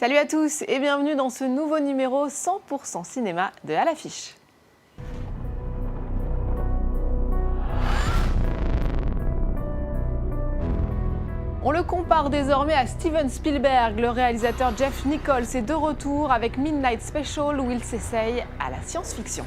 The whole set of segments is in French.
Salut à tous et bienvenue dans ce nouveau numéro 100% cinéma de À l'affiche. On le compare désormais à Steven Spielberg. Le réalisateur Jeff Nichols est de retour avec Midnight Special où il s'essaye à la science-fiction.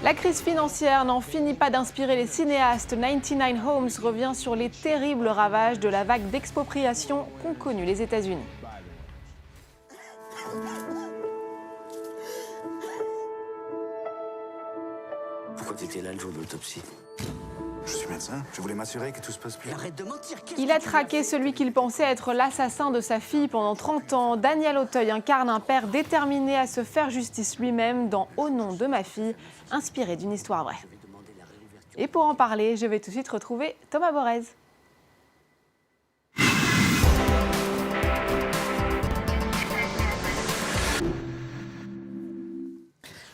La crise financière n'en finit pas d'inspirer les cinéastes. 99 Homes revient sur les terribles ravages de la vague d'expropriation qu'ont connue les États-Unis. Pourquoi t'étais là le jour de l'autopsie? Je suis médecin, je voulais m'assurer que tout se passe bien. Arrête de mentir. Il a traqué celui qu'il pensait être l'assassin de sa fille pendant 30 ans. Daniel Auteuil incarne un père déterminé à se faire justice lui-même dans Au nom de ma fille, inspiré d'une histoire vraie. Et pour en parler, je vais tout de suite retrouver Thomas Borez.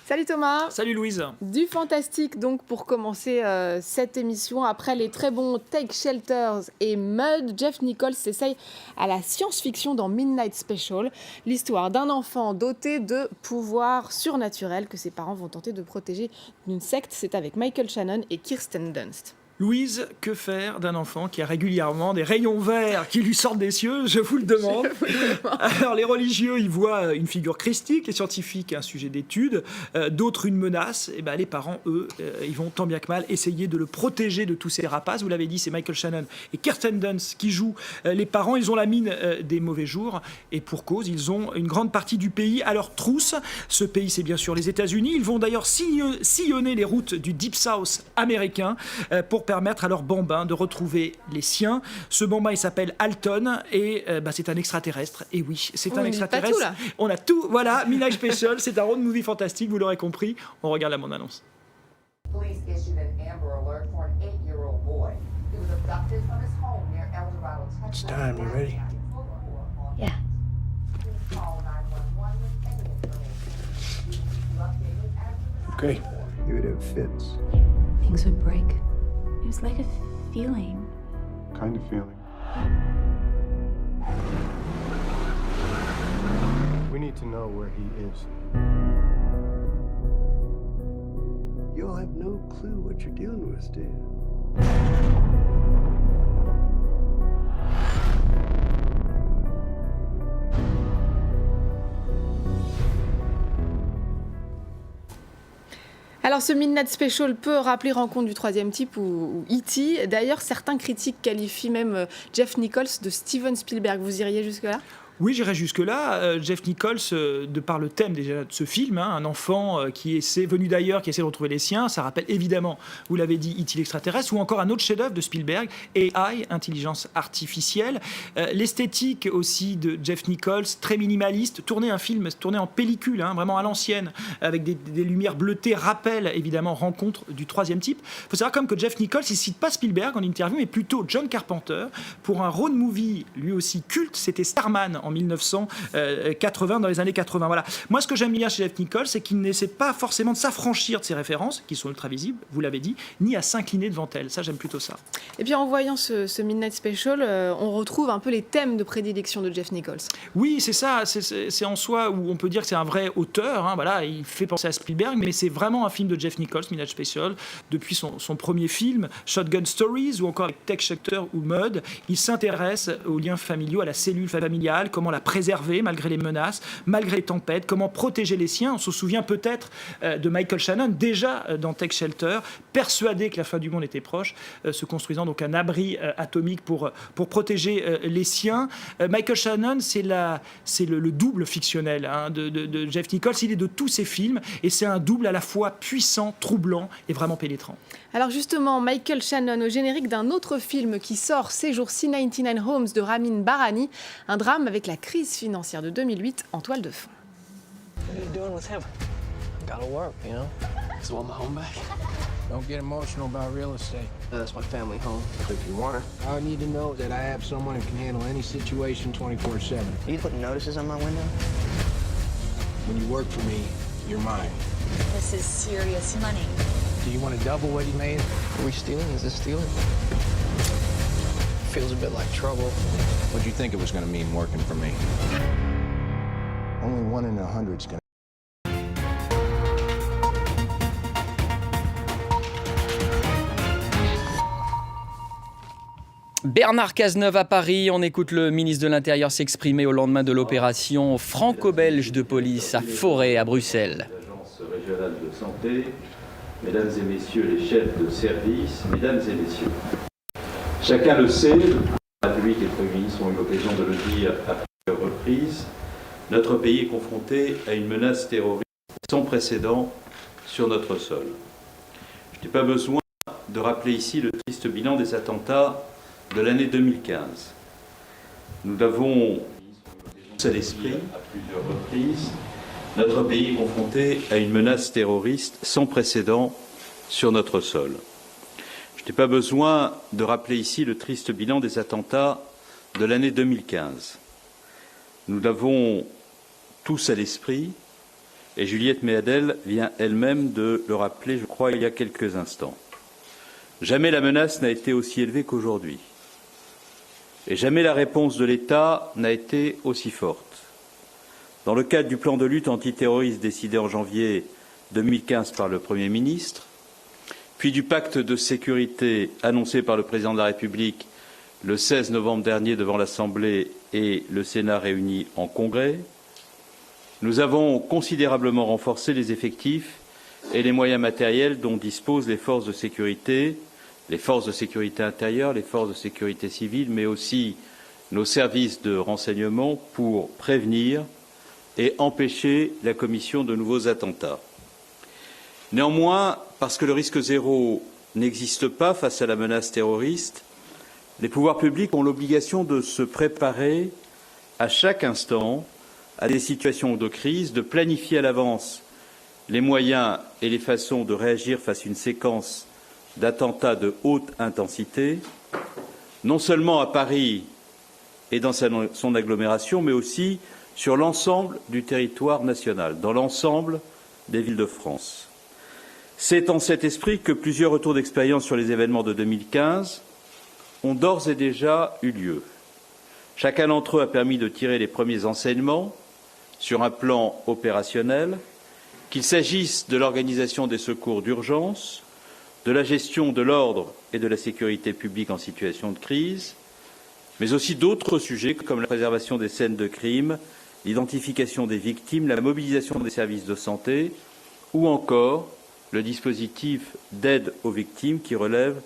Salut Thomas. Salut Louise. Du fantastique donc pour commencer cette émission. Après les très bons Take Shelters et Mud, Jeff Nichols s'essaye à la science-fiction dans Midnight Special. L'histoire d'un enfant doté de pouvoirs surnaturels que ses parents vont tenter de protéger d'une secte. C'est avec Michael Shannon et Kirsten Dunst. Louise, que faire d'un enfant qui a régulièrement des rayons verts qui lui sortent des cieux? Je vous le demande. Alors les religieux y voient une figure christique, les scientifiques un sujet d'étude, d'autres une menace. Et ben, les parents, eux, ils vont tant bien que mal essayer de le protéger de tous ces rapaces. Vous l'avez dit, c'est Michael Shannon et Kirsten Dunst qui jouent les parents. Ils ont la mine des mauvais jours et pour cause, ils ont une grande partie du pays à leur trousse. Ce pays, c'est bien sûr les États-Unis. Ils vont d'ailleurs sillonner les routes du Deep South américain pour permettre à leurs bambins de retrouver les siens. Ce bambin, il s'appelle Alton et c'est un extraterrestre. Et oui, c'est un extraterrestre. Pas tout, là. On a tout. Voilà, Midnight Special, c'est un road movie fantastique, vous l'aurez compris. On regarde la bande-annonce. Police issued an Amber Alert for an 8-year-old boy. He was abducted from his home near El Dorado, Texas. It's time, you ready? Yeah. Please call 911 with any information. We will keep you updated as we Okay, give it a fits. Things would break. It was like a feeling. Kind of feeling. We need to know where he is. You'll have no clue what you're dealing with, do you? Alors ce Midnight Special peut rappeler Rencontre du troisième type ou E.T. D'ailleurs, certains critiques qualifient même Jeff Nichols de Steven Spielberg. Vous iriez jusque-là ? Oui, j'irai jusque-là. Jeff Nichols, de par le thème déjà de ce film, un enfant qui est venu d'ailleurs, qui essaie de retrouver les siens, ça rappelle évidemment, vous l'avez dit, E.T. l'extraterrestre, ou encore un autre chef-d'œuvre de Spielberg, AI, intelligence artificielle. L'esthétique aussi de Jeff Nichols, très minimaliste, tourner en pellicule, vraiment à l'ancienne, avec des lumières bleutées, rappelle évidemment Rencontre du troisième type. Il faut savoir comme que Jeff Nichols, il ne cite pas Spielberg en interview, mais plutôt John Carpenter, pour un road movie lui aussi culte, c'était Starman en 1980, dans les années 80. Voilà. Moi, ce que j'aime bien chez Jeff Nichols, c'est qu'il n'essaie pas forcément de s'affranchir de ses références, qui sont ultra visibles, vous l'avez dit, ni à s'incliner devant elles. Ça, j'aime plutôt ça. Et puis en voyant ce Midnight Special, on retrouve un peu les thèmes de prédilection de Jeff Nichols. Oui, c'est ça. C'est en soi où on peut dire que c'est un vrai auteur. Voilà, il fait penser à Spielberg, mais c'est vraiment un film de Jeff Nichols, Midnight Special, depuis son premier film, Shotgun Stories, ou encore avec Take Shelter ou Mud. Il s'intéresse aux liens familiaux, à la cellule familiale, comment la préserver malgré les menaces, malgré les tempêtes, comment protéger les siens. On se souvient peut-être de Michael Shannon, déjà dans Take Shelter, persuadé que la fin du monde était proche, se construisant donc un abri atomique pour protéger les siens. Michael Shannon, c'est le double fictionnel de Jeff Nichols. Il est de tous ses films et c'est un double à la fois puissant, troublant et vraiment pénétrant. Alors justement, Michael Shannon au générique d'un autre film qui sort ces jours-ci, 99 Homes de Ramin Barani, un drame avec la crise financière de 2008 en toile de fond. What are you doing with him? Gotta work, you know? So want my home back? Don't get emotional about real estate. That's my family home. If you want it. I need to know that I have someone who can handle any situation 24/7. Are you putting notices on my window? When you work for me, you're mine. This is serious money. Do you want to double what he made? Are we stealing? Is this stealing? feels a bit like trouble. What'd you think it was going to mean working for me? Only 1 in 100's going to... Bernard Cazeneuve à Paris, on écoute le ministre de l'Intérieur s'exprimer au lendemain de l'opération franco-belge de police à Forêt à Bruxelles. L'agence régionale de santé, mesdames et messieurs les chefs de service, mesdames et messieurs. Chacun le sait, la République et le Premier ministre ont eu l'occasion de le dire à plusieurs reprises, notre pays est confronté à une menace terroriste sans précédent sur notre sol. Je n'ai pas besoin de rappeler ici le triste bilan des attentats de l'année 2015. Nous l'avons tous à l'esprit à plusieurs reprises. Notre pays est confronté à une menace terroriste sans précédent sur notre sol. Je n'ai pas besoin de rappeler ici le triste bilan des attentats de l'année 2015. Nous l'avons tous à l'esprit et Juliette Méadel vient elle-même de le rappeler, je crois, il y a quelques instants. Jamais la menace n'a été aussi élevée qu'aujourd'hui. Et jamais la réponse de l'État n'a été aussi forte. Dans le cadre du plan de lutte antiterroriste décidé en janvier 2015 par le Premier ministre, puis du pacte de sécurité annoncé par le Président de la République le 16 novembre dernier devant l'Assemblée et le Sénat réunis en Congrès, nous avons considérablement renforcé les effectifs et les moyens matériels dont disposent les forces de sécurité intérieure, les forces de sécurité civile, mais aussi nos services de renseignement pour prévenir et empêcher la commission de nouveaux attentats. Néanmoins, parce que le risque zéro n'existe pas face à la menace terroriste, les pouvoirs publics ont l'obligation de se préparer à chaque instant à des situations de crise, de planifier à l'avance les moyens et les façons de réagir face à une séquence d'attentats de haute intensité, non seulement à Paris et dans son agglomération, mais aussi sur l'ensemble du territoire national, dans l'ensemble des villes de France. C'est en cet esprit que plusieurs retours d'expérience sur les événements de 2015 ont d'ores et déjà eu lieu. Chacun d'entre eux a permis de tirer les premiers enseignements sur un plan opérationnel, qu'il s'agisse de l'organisation des secours d'urgence, de la gestion de l'ordre et de la sécurité publique en situation de crise, mais aussi d'autres sujets comme la préservation des scènes de crime, l'identification des victimes, la mobilisation des services de santé ou encore le dispositif d'aide aux victimes qui relève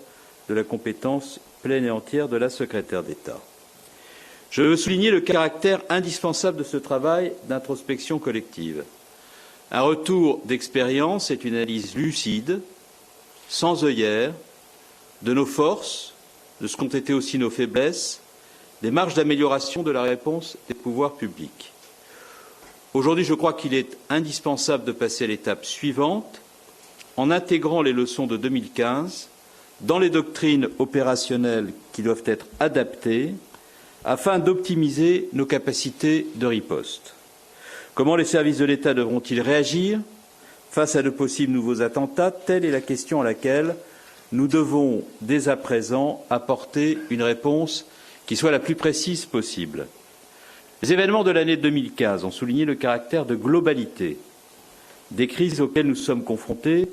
de la compétence pleine et entière de la secrétaire d'État. Je veux souligner le caractère indispensable de ce travail d'introspection collective. Un retour d'expérience est une analyse lucide, sans œillères, de nos forces, de ce qu'ont été aussi nos faiblesses, des marges d'amélioration de la réponse des pouvoirs publics. Aujourd'hui, je crois qu'il est indispensable de passer à l'étape suivante en intégrant les leçons de 2015 dans les doctrines opérationnelles qui doivent être adaptées afin d'optimiser nos capacités de riposte. Comment les services de l'État devront-ils réagir face à de possibles nouveaux attentats? Telle est la question à laquelle nous devons, dès à présent, apporter une réponse qui soit la plus précise possible. Les événements de l'année 2015 ont souligné le caractère de globalité des crises auxquelles nous sommes confrontés,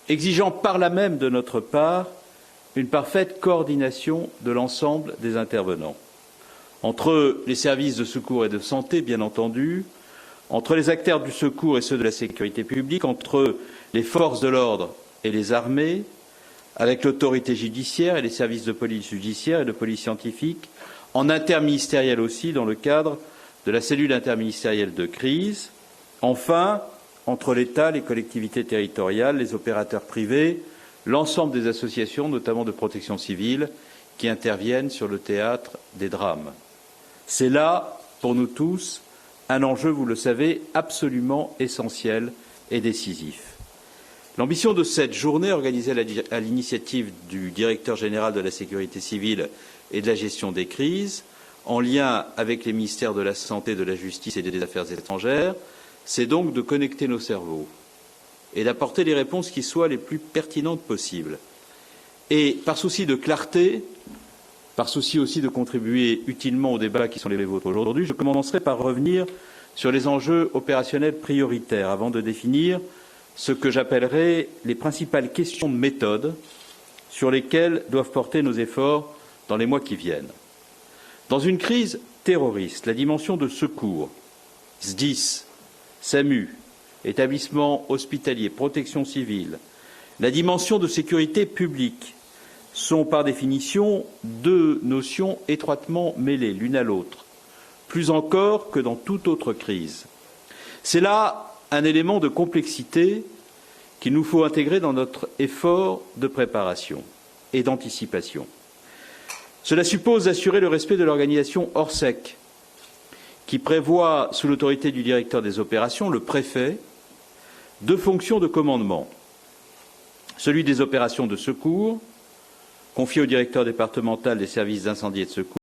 exigeant par là même de notre part une parfaite coordination de l'ensemble des intervenants. Entre les services de secours et de santé, bien entendu, entre les acteurs du secours et ceux de la sécurité publique, entre les forces de l'ordre et les armées, avec l'autorité judiciaire et les services de police judiciaire et de police scientifique, en interministériel aussi, dans le cadre de la cellule interministérielle de crise, enfin, entre l'État, les collectivités territoriales, les opérateurs privés, l'ensemble des associations, notamment de protection civile, qui interviennent sur le théâtre des drames. C'est là, pour nous tous, un enjeu, vous le savez, absolument essentiel et décisif. L'ambition de cette journée, organisée à l'initiative du directeur général de la sécurité civile et de la gestion des crises, en lien avec les ministères de la Santé, de la Justice et des Affaires étrangères, c'est donc de connecter nos cerveaux et d'apporter les réponses qui soient les plus pertinentes possibles. Et par souci de clarté, Par souci aussi de contribuer utilement au débat qui sont les vôtres aujourd'hui, je commencerai par revenir sur les enjeux opérationnels prioritaires avant de définir ce que j'appellerai les principales questions de méthode sur lesquelles doivent porter nos efforts dans les mois qui viennent. Dans une crise terroriste, la dimension de secours, SDIS, SAMU, établissement hospitalier, protection civile, la dimension de sécurité publique sont par définition deux notions étroitement mêlées l'une à l'autre, plus encore que dans toute autre crise. C'est là un élément de complexité qu'il nous faut intégrer dans notre effort de préparation et d'anticipation. Cela suppose d'assurer le respect de l'organisation Orsec, qui prévoit, sous l'autorité du directeur des opérations, le préfet, deux fonctions de commandement. Celui des opérations de secours, confié au directeur départemental des services d'incendie et de secours,